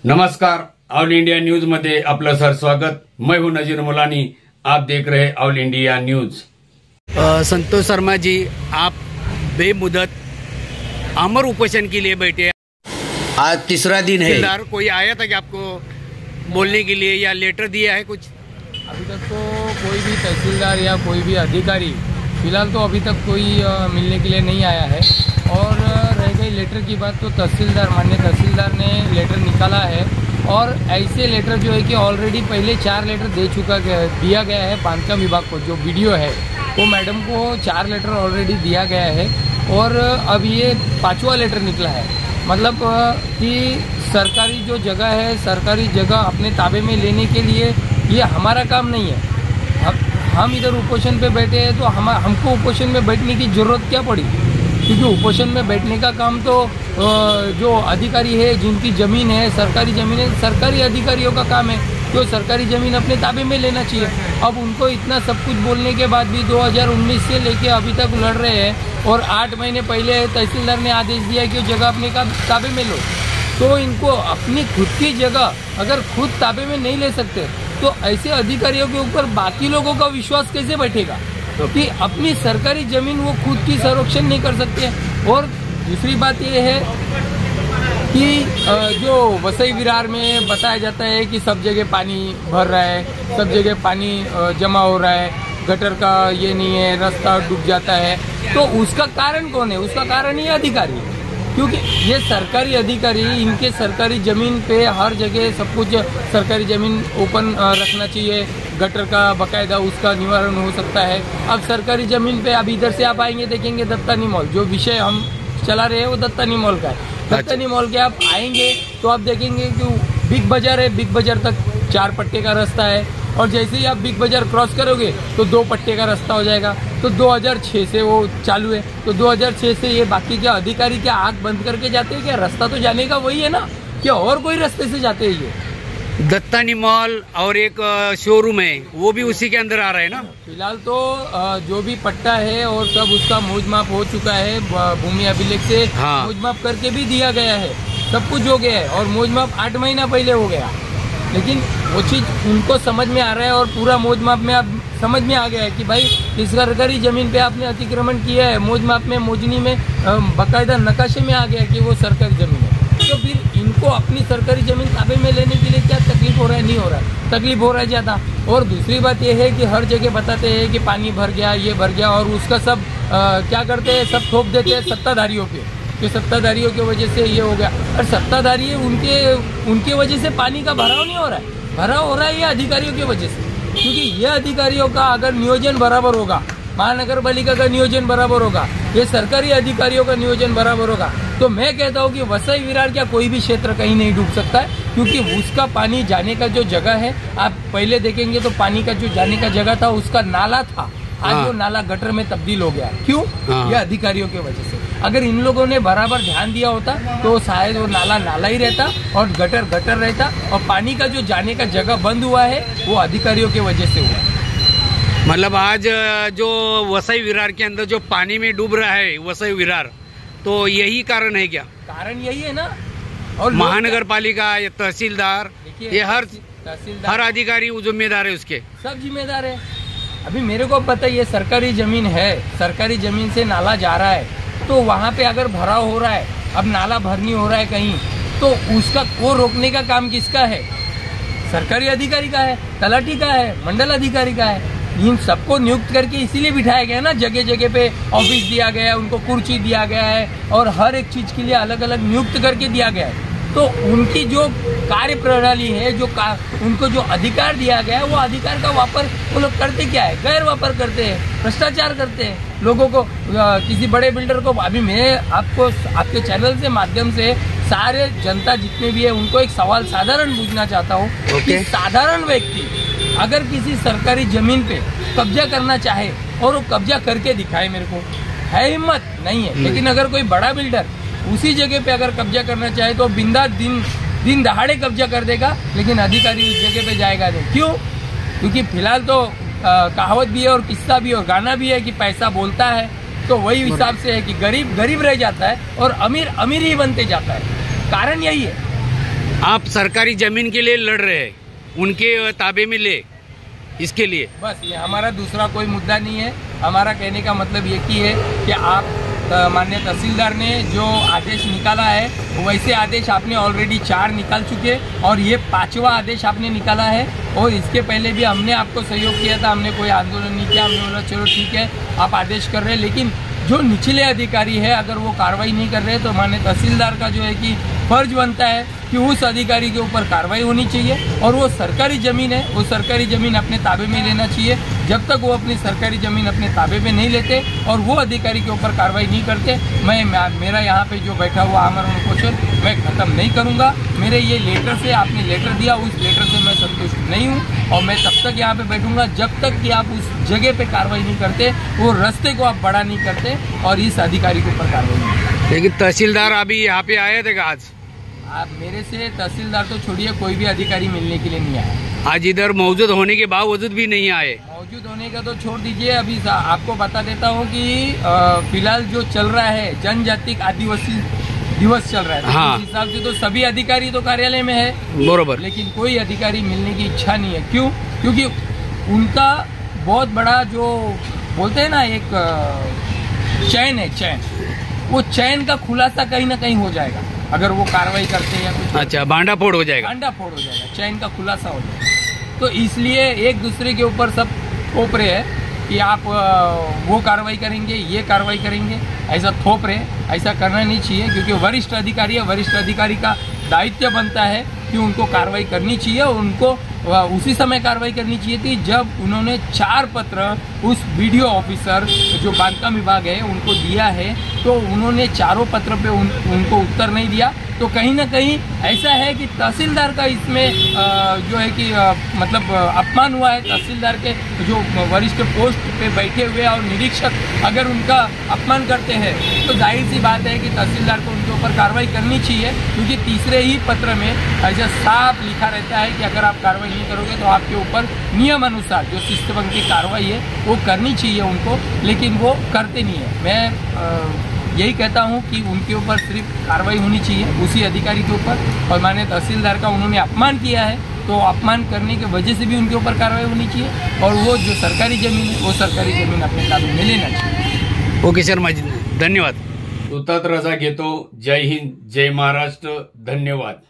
नमस्कार, all India news में आपलं सर स्वागत। मैं हूं नजीर मुलानी, आप देख रहे all India news. Santosh Sharma ji, आप बेमुदत अमर उपोषण के लिए बैठे हैं। आज तीसरा दिन है। तहसीलदार कोई आया था कि आपको बोलने के लिए या लेटर दिया है कुछ? अभी तक तो कोई भी तहसीलदार या कोई भी अधिकारी फिलहाल तो अभी तक कोई मिलने के लिए नहीं आया है। और रह गई लेटर की बात, तो माननीय तहसीलदार ने लेटर निकाला है और ऐसे लेटर जो है कि ऑलरेडी पहले 4 लेटर दिया गया है बांधकाम विभाग को। जो वीडियो है वो मैडम को 4 लेटर ऑलरेडी दिया गया है और अब ये 5वां लेटर निकला है। मतलब कि सरकारी जो जगह है, सरकारी जगह अपने ताबे में लेने के लिए ये हमारा काम नहीं है। हम इधर उपोषण पे बैठे हैं तो हमको उपोषण में बैठने की ज़रूरत क्या पड़ी? क्योंकि उपोषण में बैठने का काम तो जो अधिकारी है, जिनकी ज़मीन है, सरकारी ज़मीन है, सरकारी अधिकारियों का काम है। तो सरकारी ज़मीन अपने ताबे में लेना चाहिए। अब उनको इतना सब कुछ बोलने के बाद भी 2019 से लेके अभी तक लड़ रहे हैं और 8 महीने पहले तहसीलदार ने आदेश दिया कि जगह अपने ताबे में लो। तो इनको अपनी खुद की जगह अगर खुद ताबे में नहीं ले सकते तो ऐसे अधिकारियों के ऊपर बाकी लोगों का विश्वास कैसे बैठेगा कि अपनी सरकारी जमीन वो खुद की संरक्षण नहीं कर सकते। और दूसरी बात ये है कि जो वसई विरार में बताया जाता है कि सब जगह पानी भर रहा है, सब जगह पानी जमा हो रहा है, गटर का ये नहीं है, रास्ता डूब जाता है, तो उसका कारण कौन है? उसका कारण ये अधिकारी है। क्योंकि ये सरकारी अधिकारी, इनके सरकारी ज़मीन पे हर जगह सब कुछ सरकारी ज़मीन ओपन रखना चाहिए। गटर का बकायदा उसका निवारण हो सकता है। अब सरकारी ज़मीन पे अब इधर से आप आएंगे, देखेंगे दत्तानी मॉल, जो विषय हम चला रहे हैं वो दत्तानी मॉल का है। दत्तानी मॉल के आप आएंगे तो आप देखेंगे कि बिग बाजार है, बिग बाजार तक 4 पट्टे का रास्ता है और जैसे ही आप बिग बाजार क्रॉस करोगे तो 2 पट्टे का रास्ता हो जाएगा। तो 2006 से वो चालू है। तो 2006 से ये बाकी क्या अधिकारी क्या आँख बंद करके जाते हैं क्या? रास्ता तो जाने का वही है ना, क्या और कोई रास्ते से जाते हैं? ये दत्तानी मॉल और एक शोरूम है वो भी उसी के अंदर आ रहा है ना। फिलहाल तो जो भी पट्टा है और सब उसका मोजमाप हो चुका है, भूमि अभिलेख से मोजमाप करके भी दिया गया है, सब कुछ हो गया है और मोजमाप 8 महीना पहले हो गया। लेकिन वो चीज़ उनको समझ में आ रहा है और पूरा मोजमाप में अब समझ में आ गया है कि भाई इस सरकारी ज़मीन पे आपने अतिक्रमण किया है। मोजमाप में, मोजनी में बाकायदा नकाशे में आ गया कि वो सरकारी ज़मीन है। तो फिर इनको अपनी सरकारी ज़मीन ताबे में लेने के लिए क्या तकलीफ हो रहा है? नहीं हो रहा है, तकलीफ हो रहा है ज़्यादा। और दूसरी बात यह है कि हर जगह बताते हैं कि पानी भर गया, ये भर गया, और उसका सब क्या करते हैं, सब थोप देते हैं सत्ताधारियों पे कि सत्ताधारियों की वजह से ये हो गया। और सत्ताधारी उनके वजह से पानी का भराव नहीं हो रहा है, भराव हो रहा है ये अधिकारियों की वजह से। क्योंकि ये अधिकारियों का अगर नियोजन बराबर होगा, महानगर पालिका का नियोजन बराबर होगा, ये सरकारी अधिकारियों का नियोजन बराबर होगा, तो मैं कहता हूँ कि वसई विरार क्या कोई भी क्षेत्र कहीं नहीं डूब सकता है। क्योंकि उसका पानी जाने का जो जगह है, आप पहले देखेंगे तो पानी का जो जाने का जगह था उसका नाला था, आज वो नाला गटर में तब्दील हो गया। क्यों? ये अधिकारियों की वजह से। अगर इन लोगों ने बराबर ध्यान दिया होता तो शायद वो नाला ही रहता और गटर रहता, और पानी का जो जाने का जगह बंद हुआ है वो अधिकारियों की वजह से हुआ। मतलब आज जो वसई विरार के अंदर जो पानी में डूब रहा है वसई विरार, तो यही कारण है क्या? कारण यही है ना। और महानगर पालिका, ये तहसीलदार, ये हर अधिकारी जिम्मेदार है, उसके सब जिम्मेदार है। अभी मेरे को पता है ये सरकारी जमीन है, सरकारी जमीन से नाला जा रहा है, तो वहाँ पे अगर भराव हो रहा है, अब नाला भरनी हो रहा है कहीं, तो उसका वो रोकने का काम किसका है? सरकारी अधिकारी का है, तलाठी का है, मंडल अधिकारी का है। इन सबको नियुक्त करके इसीलिए बिठाया गया ना, जगह जगह पे ऑफिस दिया गया है, उनको कुर्सी दिया गया है और हर एक चीज के लिए अलग अलग नियुक्त करके दिया गया है। तो उनकी जो कार्य प्रणाली है, उनको जो अधिकार दिया गया है, वो अधिकार का वापर वो लोग करते क्या है? गैर वापर करते हैं, भ्रष्टाचार करते हैं। लोगों को किसी बड़े बिल्डर को, अभी मैं आपको आपके चैनल से माध्यम से सारे जनता जितने भी है उनको एक सवाल साधारण पूछना चाहता हूँ कि साधारण व्यक्ति अगर किसी सरकारी जमीन पे कब्जा करना चाहे और वो कब्जा करके दिखाए, मेरे को है हिम्मत नहीं है, लेकिन अगर कोई बड़ा बिल्डर उसी जगह पे अगर कब्जा करना चाहे तो बिंदा दिन दहाड़े कब्जा कर देगा, लेकिन अधिकारी उस जगह पे जाएगा नहीं। क्यों? क्योंकि फिलहाल तो कहावत भी है और किस्सा भी और गाना भी है कि पैसा बोलता है। तो वही हिसाब से है कि गरीब गरीब रह जाता है और अमीर अमीर ही बनते जाता है। कारण यही है। आप सरकारी जमीन के लिए लड़ रहे हैं, उनके ताबे में ले, इसके लिए बस ये हमारा दूसरा कोई मुद्दा नहीं है। हमारा कहने का मतलब ये ही है कि आप माननीय तहसीलदार ने जो आदेश निकाला है वैसे आदेश आपने ऑलरेडी 4 निकाल चुके, और ये 5वां आदेश आपने निकाला है। और इसके पहले भी हमने आपको सहयोग किया था, हमने कोई आंदोलन नहीं किया, हमने बोला चलो ठीक है आप आदेश कर रहे हैं, लेकिन जो निचले अधिकारी है अगर वो कार्रवाई नहीं कर रहे तो माननीय तहसीलदार का जो है कि फर्ज बनता है कि उस अधिकारी के ऊपर कार्रवाई होनी चाहिए। और वो सरकारी ज़मीन है, वो सरकारी ज़मीन अपने ताबे में लेना चाहिए। जब तक वो अपनी सरकारी ज़मीन अपने ताबे में नहीं लेते और वो अधिकारी के ऊपर कार्रवाई नहीं करते, मेरा यहाँ पे जो बैठा हुआ आमरण उपोषण मैं ख़त्म नहीं करूँगा। मेरे ये लेटर से आपने लेटर दिया, उस लेटर से मैं संतुष्ट नहीं हूँ और मैं तब तक यहाँ पे बैठूँगा जब तक कि आप उस जगह पे कार्रवाई नहीं करते, वो रास्ते को आप बड़ा नहीं करते और इस अधिकारी के ऊपर कार्रवाई नहीं करते। लेकिन तहसीलदार अभी यहाँ पे आए थे आज? आप मेरे से तहसीलदार तो छोड़िए, कोई भी अधिकारी मिलने के लिए नहीं आया। आज इधर मौजूद होने के बावजूद भी नहीं आए? मौजूद होने का तो छोड़ दीजिए, अभी आपको बता देता हूँ कि फिलहाल जो चल रहा है जनजातिक आदिवासी दिवस चल रहा है, हाँ। तो इस हिसाब से तो सभी अधिकारी तो कार्यालय में है, बरोबर, लेकिन कोई अधिकारी मिलने की इच्छा नहीं है। क्यों? क्योंकि उनका बहुत बड़ा जो बोलते हैं ना एक चैन है, चैन, वो चैन का खुलासा कहीं ना कहीं हो जाएगा अगर वो कार्रवाई करते हैं या कुछ। अच्छा, भांडा फोड़ हो जाएगा, भांडा फोड़ हो जाएगा, चैन का खुलासा हो जाएगा। तो इसलिए एक दूसरे के ऊपर सब थोप रहे हैं कि आप वो कार्रवाई करेंगे, ये कार्रवाई करेंगे, ऐसा थोप रहे। ऐसा करना नहीं चाहिए, क्योंकि वरिष्ठ अधिकारी है, वरिष्ठ अधिकारी का दायित्व बनता है कि उनको कार्रवाई करनी चाहिए। और उनको उसी समय कार्रवाई करनी चाहिए थी जब उन्होंने 4 पत्र उस वीडियो ऑफिसर जो बांधकाम विभाग है उनको दिया है, तो उन्होंने 4 पत्र पे उनको उत्तर नहीं दिया। तो कहीं ना कहीं ऐसा है कि तहसीलदार का इसमें जो है कि मतलब अपमान हुआ है। तहसीलदार के जो वरिष्ठ पोस्ट पे बैठे हुए और निरीक्षक अगर उनका अपमान करते हैं तो जाहिर सी बात है कि तहसीलदार को उनके ऊपर कार्रवाई करनी चाहिए, क्योंकि तीसरे ही पत्र में ऐसा साफ लिखा रहता है कि अगर आप कार्रवाई नहीं करोगे तो आपके ऊपर नियम अनुसार जो शिस्तभंग की कार्रवाई है वो करनी चाहिए उनको, लेकिन वो करते नहीं है। मैं यही कहता हूं कि उनके ऊपर सिर्फ कार्रवाई होनी चाहिए उसी अधिकारी के ऊपर, और माननीय तहसीलदार का उन्होंने अपमान किया है तो अपमान करने की वजह से भी उनके ऊपर कार्रवाई होनी चाहिए, और वो जो सरकारी ज़मीन है वो सरकारी ज़मीन अपने ताबे में लेना चाहिए। ओके शर्मा जी, धन्यवाद। तुर्तात रजा घेतो। जय हिंद, जय महाराष्ट्र, धन्यवाद।